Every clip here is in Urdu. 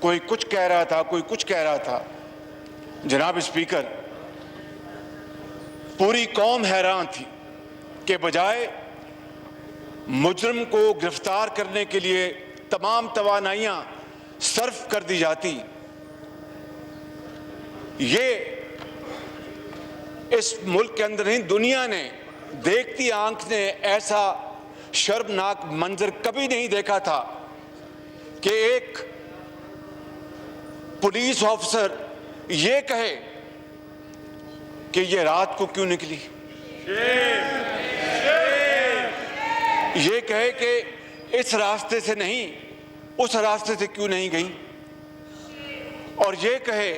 کوئی کچھ کہہ رہا تھا، کوئی کچھ کہہ رہا تھا۔ جناب اسپیکر، پوری قوم حیران تھی کہ بجائے مجرم کو گرفتار کرنے کے لیے تمام توانائیاں صرف کر دی جاتی، یہ اس ملک کے اندر نہیں دنیا نے دیکھتی آنکھ نے ایسا شرمناک منظر کبھی نہیں دیکھا تھا کہ ایک پولیس آفیسر یہ کہے کہ یہ رات کو کیوں نکلی، یہ کہے کہ اس راستے سے نہیں اس راستے سے کیوں نہیں گئی، اور یہ کہے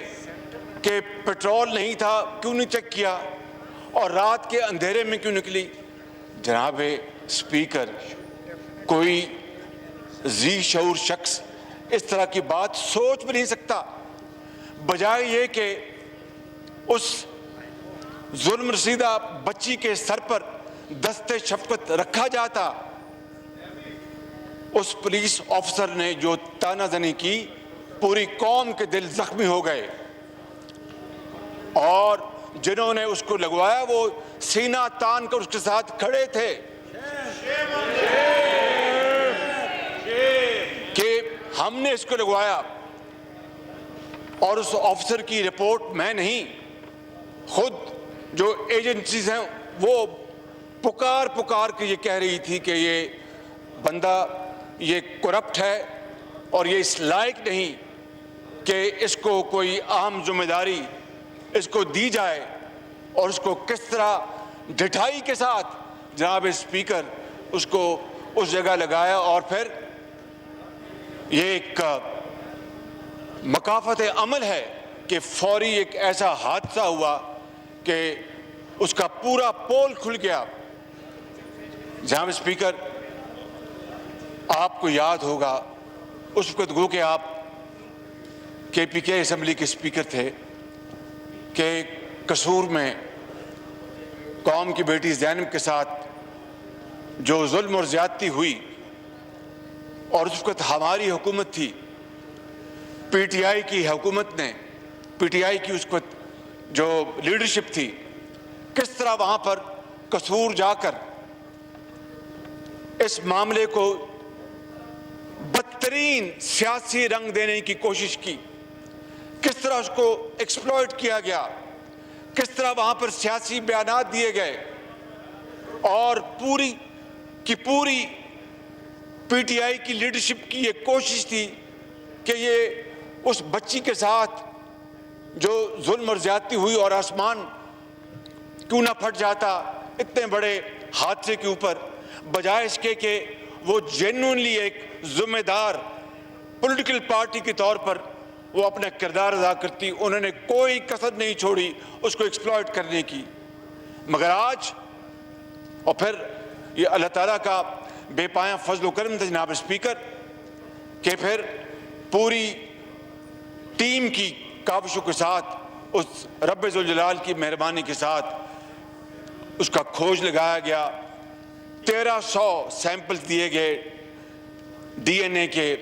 کہ پیٹرول نہیں تھا کیوں نہیں چیک کیا، اور رات کے اندھیرے میں کیوں نکلی۔ جناب اسپیکر، کوئی ذی شعور شخص اس طرح کی بات سوچ بھی نہیں سکتا۔ بجائے یہ کہ اس ظلم رسیدہ بچی کے سر پر دست شفقت رکھا جاتا، اس پولیس آفیسر نے جو تانا زنی کی، پوری قوم کے دل زخمی ہو گئے، اور جنہوں نے اس کو لگوایا وہ سینہ تان کر اس کے ساتھ کھڑے تھے کہ ہم نے اس کو لگوایا، اور اس آفیسر کی رپورٹ میں نہیں، خود جو ایجنسیز ہیں وہ پکار کے یہ کہہ رہی تھی کہ یہ بندہ یہ کرپٹ ہے اور یہ اس لائق نہیں کہ اس کو کوئی اہم ذمہ داری اس کو دی جائے، اور اس کو کس طرح ڈٹھائی کے ساتھ جناب اسپیکر اس کو اس جگہ لگایا، اور پھر یہ ایک مکافات عمل ہے کہ فوری ایک ایسا حادثہ ہوا کہ اس کا پورا پول کھل گیا۔ جناب اسپیکر، آپ کو یاد ہوگا اس وقت گو کہ آپ کے پی کے اسمبلی کے اسپیکر تھے کہ قصور میں قوم کی بیٹی زینب کے ساتھ جو ظلم اور زیادتی ہوئی، اور اس وقت ہماری حکومت تھی، پی ٹی آئی کی حکومت نے، پی ٹی آئی کی اس وقت جو لیڈرشپ تھی، کس طرح وہاں پر قصور جا کر اس معاملے کو بدترین سیاسی رنگ دینے کی کوشش کی، کس طرح اس کو ایکسپلوئٹ کیا گیا، کس طرح وہاں پر سیاسی بیانات دیے گئے، اور پوری کی پوری پی ٹی آئی کی لیڈرشپ کی یہ کوشش تھی کہ یہ اس بچی کے ساتھ جو ظلم اور زیادتی ہوئی، اور آسمان کیوں نہ پھٹ جاتا اتنے بڑے حادثے کے اوپر، بجائے اس کے کہ وہ جینوئنلی ایک ذمہ دار پولیٹیکل پارٹی کے طور پر وہ اپنا کردار ادا کرتی، انہوں نے کوئی کسر نہیں چھوڑی اس کو ایکسپلوئٹ کرنے کی۔ مگر آج، اور پھر یہ اللہ تعالیٰ کا بے پایاں فضل و کرم تھا جناب اسپیکر، کہ پھر پوری ٹیم کی کاوشوں کے ساتھ، اس رب ذوالجلال کی مہربانی کے ساتھ اس کا کھوج لگایا گیا، 1300 سیمپلز دیے گئے ڈی این اے کے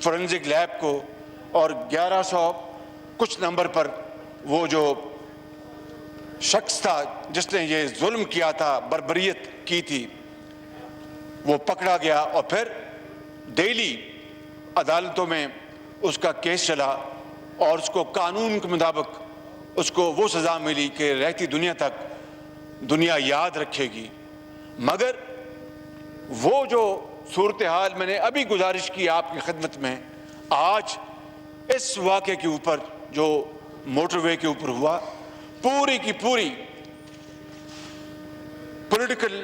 فورنزک لیب کو، اور 1100 کچھ نمبر پر وہ جو شخص تھا جس نے یہ ظلم کیا تھا، بربریت کی تھی، وہ پکڑا گیا، اور پھر ڈیلی عدالتوں میں اس کا کیس چلا، اور اس کو قانون کے مطابق اس کو وہ سزا ملی کہ رہتی دنیا تک دنیا یاد رکھے گی۔ مگر وہ جو صورتحال میں نے ابھی گزارش کی آپ کی خدمت میں، آج اس واقعے کے اوپر جو موٹر وے کے اوپر ہوا، پوری کی پوری پولیٹیکل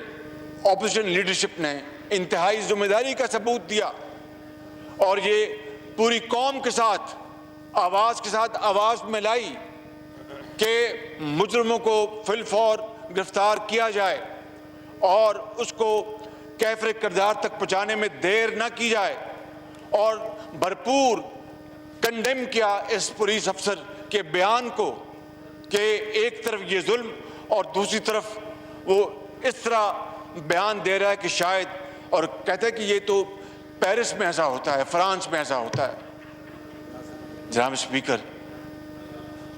اپوزیشن لیڈرشپ نے انتہائی ذمہ داری کا ثبوت دیا، اور یہ پوری قوم کے ساتھ آواز میں لائی کہ مجرموں کو فی الفور گرفتار کیا جائے، اور اس کو کیفر کردار تک پہنچانے میں دیر نہ کی جائے، اور بھرپور کنڈیم کیا اس پولیس افسر کے بیان کو کہ ایک طرف یہ ظلم اور دوسری طرف وہ اس طرح بیان دے رہا ہے کہ شاید، اور کہتا ہے کہ یہ تو پیرس میں ایسا ہوتا ہے، فرانس میں ایسا ہوتا ہے۔ جناب اسپیکر،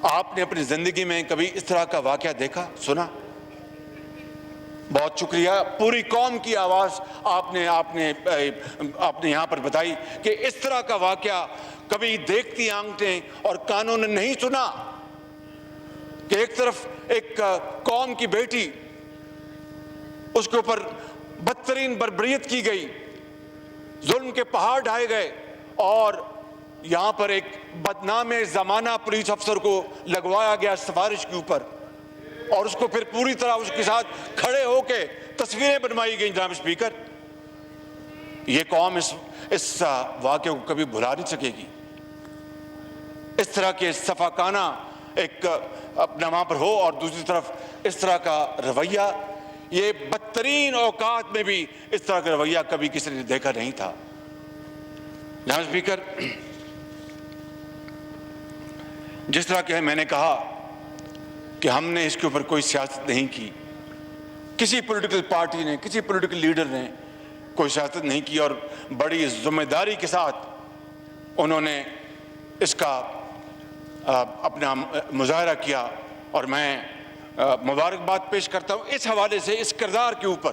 آپ نے اپنی زندگی میں کبھی اس طرح کا واقعہ دیکھا، سنا؟ بہت شکریہ، پوری قوم کی آواز آپ نے یہاں پر بتائی کہ اس طرح کا واقعہ کبھی دیکھتی آنکھیں اور کانوں نے نہیں سنا کہ ایک طرف ایک قوم کی بیٹی، اس کے اوپر بدترین بربریت کی گئی، ظلم کے پہاڑ ڈھائے گئے، اور یہاں پر ایک بدنام زمانہ پولیس افسر کو لگوایا گیا سفارش کے اوپر، اور اس کو پھر پوری طرح اس کے ساتھ کھڑے ہو کے تصویریں بنوائی گئیں۔ جناب اسپیکر، یہ قوم اس واقعے کو کبھی بھلا نہیں سکے گی۔ اس طرح کے صفاقانہ ایک اپنا وہاں پر ہو، اور دوسری طرف اس طرح کا رویہ، یہ بدترین اوقات میں بھی اس طرح کا رویہ کبھی کسی نے دیکھا نہیں تھا۔ جناب اسپیکر، جس طرح کہ میں نے کہا کہ ہم نے اس کے اوپر کوئی سیاست نہیں کی، کسی پولیٹیکل پارٹی نے، کسی پولیٹیکل لیڈر نے کوئی سیاست نہیں کی، اور بڑی ذمہ داری کے ساتھ انہوں نے اس کا اپنا مظاہرہ کیا، اور میں مبارکباد پیش کرتا ہوں اس حوالے سے، اس کردار کے اوپر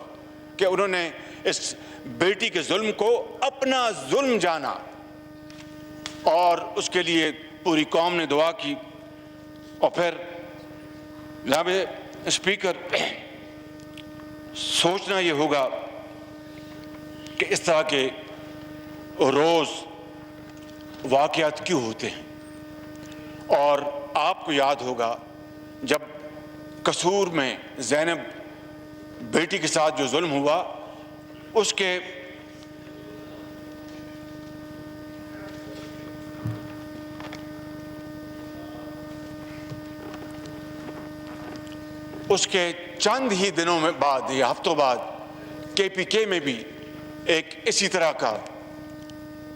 کہ انہوں نے اس بیٹی کے ظلم کو اپنا ظلم جانا، اور اس کے لیے پوری قوم نے دعا کی۔ اور پھر جناب اسپیکر، سوچنا یہ ہوگا کہ اس طرح کے روز واقعات کیوں ہوتے ہیں، اور آپ کو یاد ہوگا جب قصور میں زینب بیٹی کے ساتھ جو ظلم ہوا، اس کے چند ہی دنوں میں بعد یا ہفتوں بعد KPK میں بھی ایک اسی طرح کا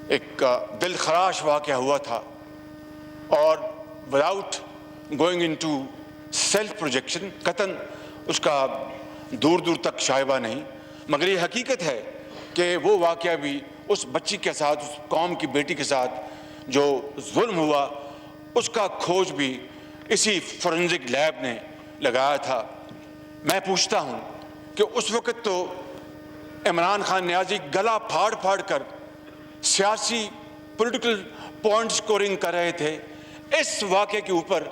ایک دل خراش واقعہ ہوا تھا، اور without going into self projection, قطعاً اس کا دور دور تک شائبہ نہیں، مگر یہ حقیقت ہے کہ وہ واقعہ بھی اس بچی کے ساتھ، اس قوم کی بیٹی کے ساتھ جو ظلم ہوا، اس کا کھوج بھی اسی فورنزک لیب نے لگایا تھا۔ میں پوچھتا ہوں کہ اس وقت تو عمران خان نیازی گلا پھاڑ پھاڑ کر سیاسی پولیٹیکل پوائنٹ سکورنگ کر رہے تھے، اس واقعے کے اوپر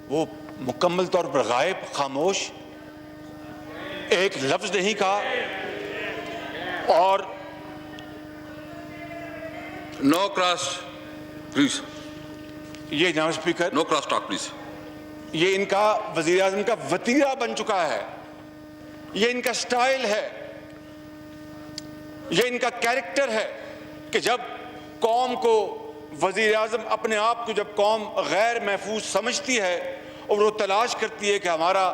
وہ مکمل طور پر غائب، خاموش، ایک لفظ نہیں کہا۔ اور نو کراس پلیز، یہ جناب speaker, no cross talk please, یہ ان کا وزیر اعظم کا وتیرہ بن چکا ہے، یہ ان کا سٹائل ہے، یہ ان کا کیریکٹر ہے کہ جب قوم کو وزیر اعظم اپنے آپ کو جب قوم غیر محفوظ سمجھتی ہے اور وہ تلاش کرتی ہے کہ ہمارا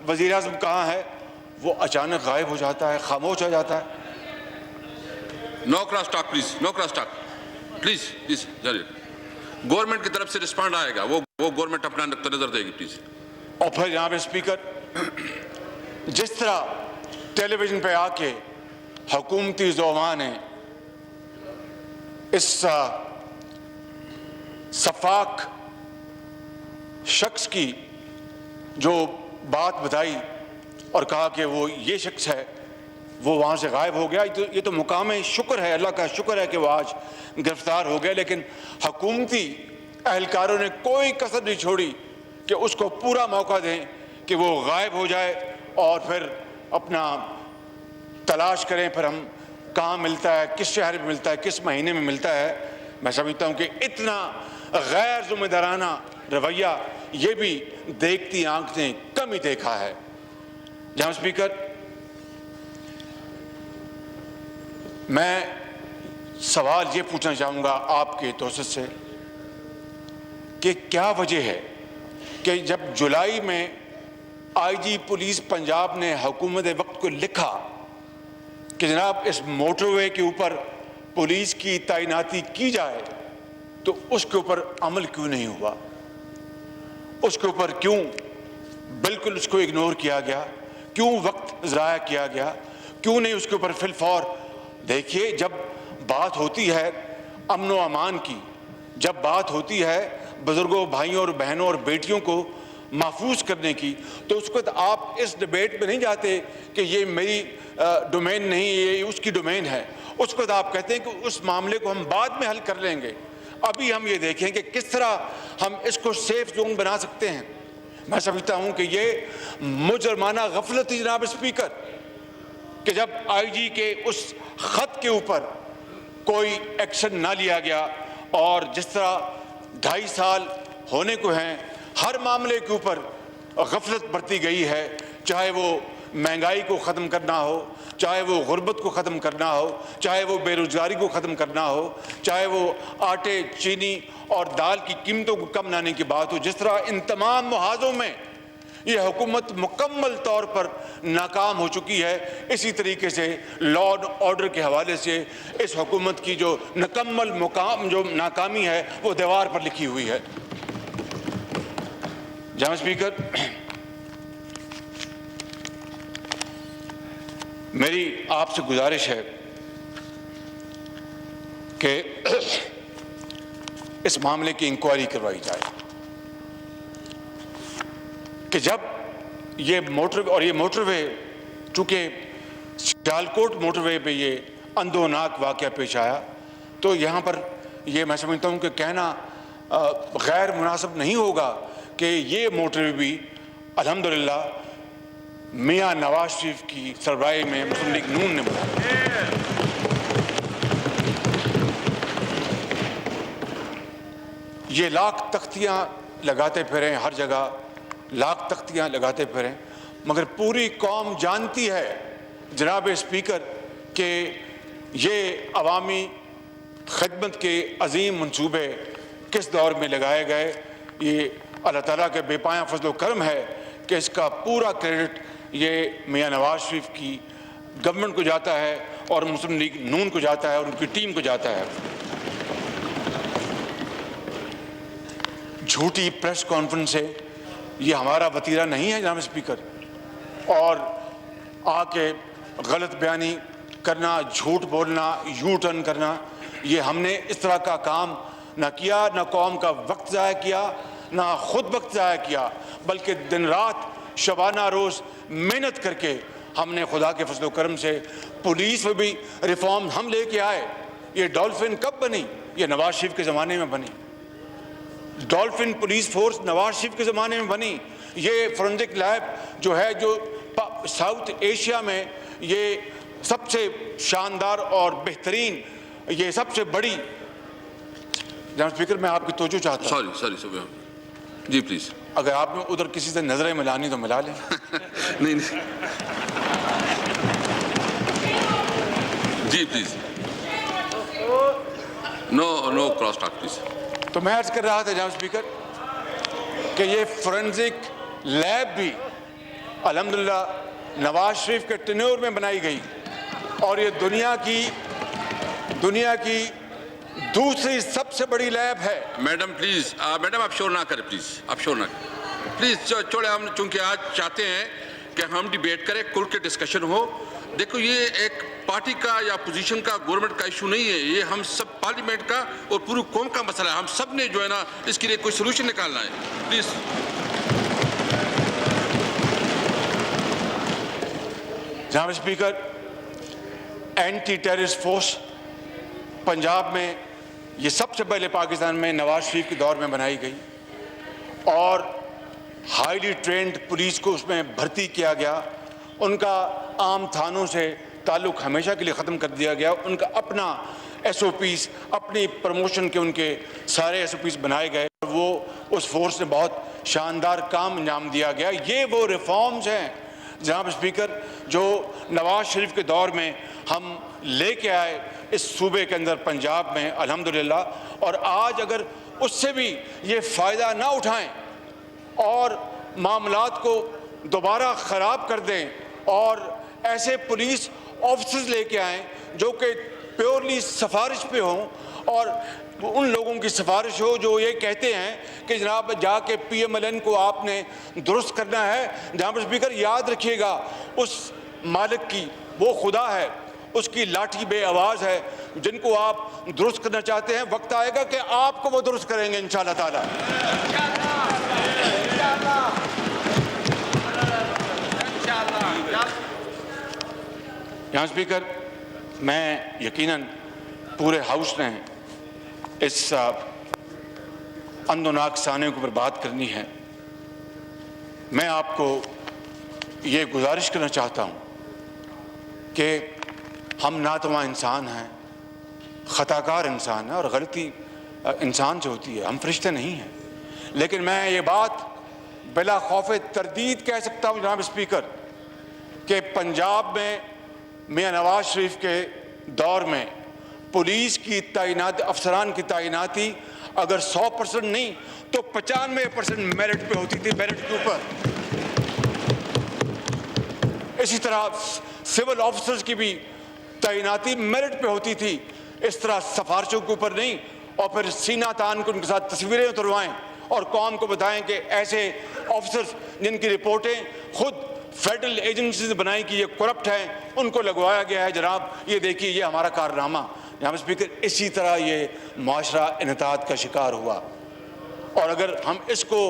وزیر اعظم کہاں ہے، وہ اچانک غائب ہو جاتا ہے، خاموش ہو جاتا ہے۔ No cross talk please, no cross talk please please, جاری گورنمنٹ کی طرف سے رسپانڈ آئے گا، وہ گورنمنٹ اپنا نقطہ نظر دے گی پلیز۔ اور پھر جناب اسپیکر، جس طرح ٹیلی ویژن پہ آ کے حکومتی زعماء نے اس شفاق شخص کی جو بات بتائی اور کہا کہ وہ یہ شخص ہے، وہ وہاں سے غائب ہو گیا، یہ تو مقام شکر ہے، اللہ کا شکر ہے کہ وہ آج گرفتار ہو گئے، لیکن حکومتی اہلکاروں نے کوئی کسر نہیں چھوڑی کہ اس کو پورا موقع دیں کہ وہ غائب ہو جائے، اور پھر اپنا تلاش کریں، پھر ہم کہاں ملتا ہے، کس شہر میں ملتا ہے، کس مہینے میں ملتا ہے۔ میں سمجھتا ہوں کہ اتنا غیر ذمہ دارانہ رویہ یہ بھی دیکھتی آنکھ نے کم ہی دیکھا ہے۔ جناب اسپیکر، میں سوال یہ پوچھنا چاہوں گا آپ کے توسط سے کہ کیا وجہ ہے کہ جب جولائی میں IG پولیس پنجاب نے حکومت وقت کو لکھا کہ جناب اس موٹر وے کے اوپر پولیس کی تعیناتی کی جائے، تو اس کے اوپر عمل کیوں نہیں ہوا؟ اس کے اوپر کیوں بالکل اس کو اگنور کیا گیا؟ کیوں وقت ضائع کیا گیا؟ کیوں نہیں اس کے اوپر فی الفور؟ دیکھیے، جب بات ہوتی ہے امن و امان کی، جب بات ہوتی ہے بزرگوں، بھائیوں اور بہنوں اور بیٹیوں کو محفوظ کرنے کی، تو اس وقت آپ اس ڈیبیٹ میں نہیں جاتے کہ یہ میری ڈومین نہیں، یہ اس کی ڈومین ہے. اس وقت آپ کہتے ہیں کہ اس معاملے کو ہم بعد میں حل کر لیں گے. ابھی ہم یہ دیکھیں کہ کس طرح ہم اس کو سیف زون بنا سکتے ہیں. میں سمجھتا ہوں کہ یہ مجرمانہ غفلت تھی جناب اسپیکر کہ جب آئی جی کے اس خط کے اوپر کوئی ایکشن نہ لیا گیا، اور جس طرح 2.5 سال ہونے کو ہیں ہر معاملے کے اوپر غفلت برتی گئی ہے، چاہے وہ مہنگائی کو ختم کرنا ہو، چاہے وہ غربت کو ختم کرنا ہو، چاہے وہ بے روزگاری کو ختم کرنا ہو، چاہے وہ آٹے، چینی اور دال کی قیمتوں کو کم لانے کی بات ہو. جس طرح ان تمام محاذوں میں یہ حکومت مکمل طور پر ناکام ہو چکی ہے، اسی طریقے سے لا اینڈ آرڈر کے حوالے سے اس حکومت کی جو ناکامی ہے وہ دیوار پر لکھی ہوئی ہے. جناب اسپیکر، میری آپ سے گزارش ہے کہ اس معاملے کی انکوائری کروائی جائے کہ جب یہ موٹر وے چونکہ سیالکوٹ موٹر وے پہ یہ اندھوناک واقعہ پیش آیا، تو یہاں پر یہ میں سمجھتا ہوں کہ کہنا غیر مناسب نہیں ہوگا کہ یہ موٹر وے بھی الحمدللہ میاں نواز شریف کی سربراہی میں مسلم لیگ نون نے بنایا. یہ لاکھ تختیاں لگاتے پھریں، ہر جگہ لاکھ تختیاں لگاتے پھریں، مگر پوری قوم جانتی ہے جناب اسپیکر کہ یہ عوامی خدمت کے عظیم منصوبے کس دور میں لگائے گئے. یہ اللہ تعالیٰ کے بے پایاں فضل و کرم ہے کہ اس کا پورا کریڈٹ یہ میاں نواز شریف کی گورنمنٹ کو جاتا ہے اور مسلم لیگ نون کو جاتا ہے اور ان کی ٹیم کو جاتا ہے. جھوٹی پریس کانفرنس سے یہ ہمارا وتیرہ نہیں ہے جناب اسپیکر، اور آ کے غلط بیانی کرنا، جھوٹ بولنا، یو ٹرن کرنا، یہ ہم نے اس طرح کا کام نہ کیا، نہ قوم کا وقت ضائع کیا، نہ خود وقت ضائع کیا، بلکہ دن رات شبانہ روز محنت کر کے ہم نے خدا کے فضل و کرم سے پولیس میں بھی ریفارم ہم لے کے آئے. یہ ڈولفن کب بنی؟ یہ نواز شریف کے زمانے میں بنی. Dolphin police force Nawaz Sharif کے زمانے میں بنی. یہ فورنزک لیب جو ہے، جو ساؤتھ ایشیا میں یہ سب سے شاندار اور بہترین، یہ سب سے بڑی. جناب اسپیکر، میں آپ کی توجہ چاہتا ہوں. سوری جی پلیز. اگر آپ نے ادھر کسی سے نظریں ملانی تو ملا لیں. نہیں جی please. No cross talk please. تو میں عرض کر رہا تھا جناب اسپیکر کہ یہ فورنزک لیب بھی الحمدللہ نواز شریف کے ٹینیور میں بنائی گئی، اور یہ دنیا کی دوسری سب سے بڑی لیب ہے. میڈم پلیز، میڈم آپ شور نہ کریں پلیز، آپ شور نہ کریں پلیز. چھوڑے، ہم چونکہ آج چاہتے ہیں کہ ہم ڈیبیٹ کریں، کھل کے ڈسکشن ہو. دیکھو، یہ ایک پارٹی کا یا پوزیشن کا، گورنمنٹ کا ایشو نہیں ہے، یہ ہم سب پارلیمنٹ کا اور پوری قوم کا مسئلہ ہے. ہم سب نے جو ہے نا اس کے لیے کوئی سولوشن نکالنا ہے. پلیز. جناب speaker, anti terrorist force Punjab میں یہ سب سے پہلے پاکستان میں نواز شریف کے دور میں بنائی گئی، اور ہائیلی ٹرینڈ پولیس کو اس میں بھرتی کیا گیا. ان کا عام تھانوں سے تعلق ہمیشہ کے لیے ختم کر دیا گیا. ان کا اپنا ایس او پیز، اپنی پروموشن کے ان کے سارے ایس او پیز بنائے گئے. وہ اس فورس نے بہت شاندار کام انجام دیا گیا. یہ وہ ریفارمز ہیں جناب اسپیکر جو نواز شریف کے دور میں ہم لے کے آئے اس صوبے کے اندر، پنجاب میں الحمدللہ. اور آج اگر اس سے بھی یہ فائدہ نہ اٹھائیں اور معاملات کو دوبارہ خراب کر دیں اور ایسے پولیس آفیسرز لے کے آئیں جو کہ پیورلی سفارش پہ ہوں، اور ان لوگوں کی سفارش ہو جو یہ کہتے ہیں کہ جناب جا کے پی ایم ایل این کو آپ نے درست کرنا ہے. جناب اسپیکر، یاد رکھیے گا اس مالک کی وہ خدا ہے، اس کی لاٹھی بے آواز ہے. جن کو آپ درست کرنا چاہتے ہیں وقت آئے گا کہ آپ کو وہ درست کریں گے انشاءاللہ تعالی. یہاں اسپیکر میں یقیناً پورے ہاؤس نے اس اندوناک سانے کے اوپر بات کرنی ہے. میں آپ کو یہ گزارش کرنا چاہتا ہوں کہ ہم ناتواں انسان ہیں, خطا کار انسان ہیں, اور غلطی انسان سے ہوتی ہے, ہم فرشتے نہیں ہیں. لیکن میں یہ بات بلا خوف تردید کہہ سکتا ہوں جناب اسپیکر کہ پنجاب میں میاں نواز شریف کے دور میں پولیس کی تعینات, افسران کی تعیناتی اگر 100% نہیں تو 95% میرٹ پہ ہوتی تھی, میرٹ کے اوپر. اسی طرح سول آفیسرز کی بھی تعیناتی میرٹ پہ ہوتی تھی, اس طرح سفارشوں کے اوپر نہیں. اور پھر سینہ تان کو ان کے ساتھ تصویریں اتروائیں اور قوم کو بتائیں کہ ایسے آفیسرز جن کی رپورٹیں خود فیڈرل ایجنسیز بنائیں کہ یہ کرپٹ ہیں, ان کو لگوایا گیا ہے. جناب یہ دیکھیے یہ ہمارا کارنامہ. جناب اسپیکر اسی طرح یہ معاشرہ انحطاط کا شکار ہوا, اور اگر ہم اس کو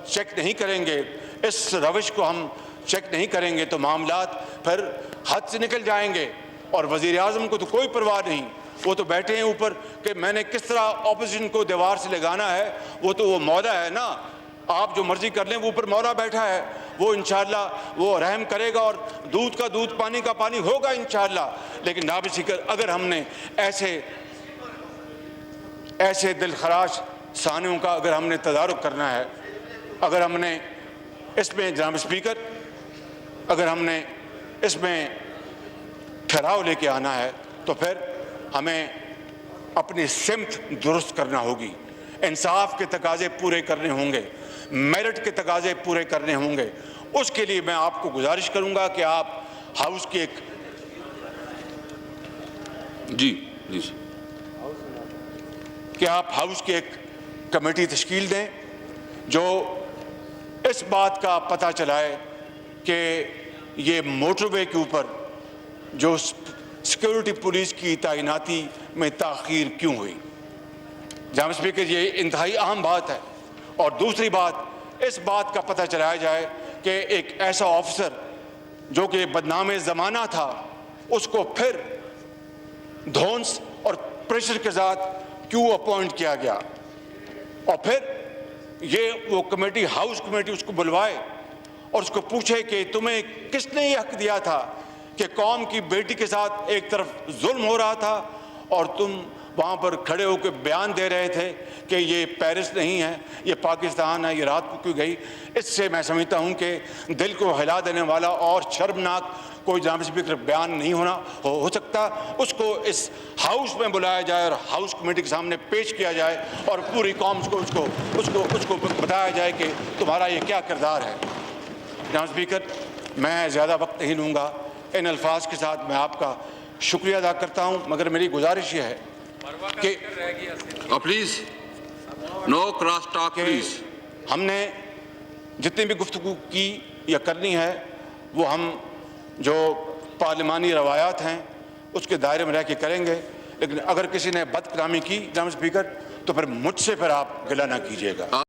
چیک نہیں کریں گے, اس روش کو ہم چیک نہیں کریں گے تو معاملات پھر حد سے نکل جائیں گے. اور وزیر اعظم کو تو کوئی پرواہ نہیں, وہ تو بیٹھے ہیں اوپر کہ میں نے کس طرح اپوزیشن کو دیوار سے لگانا ہے. وہ تو وہ مولا ہے نا, آپ جو مرضی کر لیں, وہ اوپر مولا بیٹھا ہے, وہ انشاءاللہ وہ رحم کرے گا اور دودھ کا دودھ پانی کا پانی ہوگا انشاءاللہ. لیکن جناب اسپیکر اگر ہم نے ایسے دلخراش سانحوں کا اگر ہم نے تدارک کرنا ہے, اگر ہم نے اس میں جناب اسپیکر اگر ہم نے اس میں ٹھہراؤ لے کے آنا ہے تو پھر ہمیں اپنی سمت درست کرنا ہوگی. انصاف کے تقاضے پورے کرنے ہوں گے, میرٹ کے تقاضے پورے کرنے ہوں گے. اس کے لیے میں آپ کو گزارش کروں گا کہ آپ ہاؤس کی ایک کہ آپ ہاؤس کی ایک کمیٹی تشکیل دیں جو اس بات کا پتہ چلائے کہ یہ موٹر وے کے اوپر جو سیکیورٹی پولیس کی تعیناتی میں تاخیر کیوں ہوئی. جناب اسپیکر یہ انتہائی اہم بات ہے. اور دوسری بات اس بات کا پتہ چلایا جائے کہ ایک ایسا آفیسر جو کہ بدنام زمانہ تھا اس کو پھر دھونس اور پریشر کے ساتھ کیوں اپوائنٹ کیا گیا, اور پھر یہ وہ کمیٹی ہاؤس کمیٹی اس کو بلوائے اور اس کو پوچھے کہ تمہیں کس نے یہ حق دیا تھا کہ قوم کی بیٹی کے ساتھ ایک طرف ظلم ہو رہا تھا اور تم وہاں پر کھڑے ہو کے بیان دے رہے تھے کہ یہ پیرس نہیں ہے, یہ پاکستان ہے, یہ رات کو کیوں گئی. اس سے میں سمجھتا ہوں کہ دل کو ہلا دینے والا اور شرمناک کوئی جناب اسپیکر بیان نہیں ہو سکتا. اس کو اس ہاؤس میں بلایا جائے اور ہاؤس کمیٹی کے سامنے پیش کیا جائے اور پوری قوم اس کو بتایا جائے کہ تمہارا یہ کیا کردار ہے. جناب اسپیکر میں زیادہ وقت نہیں لوں گا, ان الفاظ کے ساتھ میں آپ کا شکریہ ادا کرتا ہوں, مگر میری گزارش یہ ہے کہ please no cross talk please. ہم نے جتنی بھی گفتگو کی یا کرنی ہے وہ ہم جو پارلیمانی روایات ہیں اس کے دائرے میں رہ کے کریں گے. لیکن اگر کسی نے بد کلامی کی جناب اسپیکر تو پھر مجھ سے پھر آپ گلہ نہ کیجیے گا.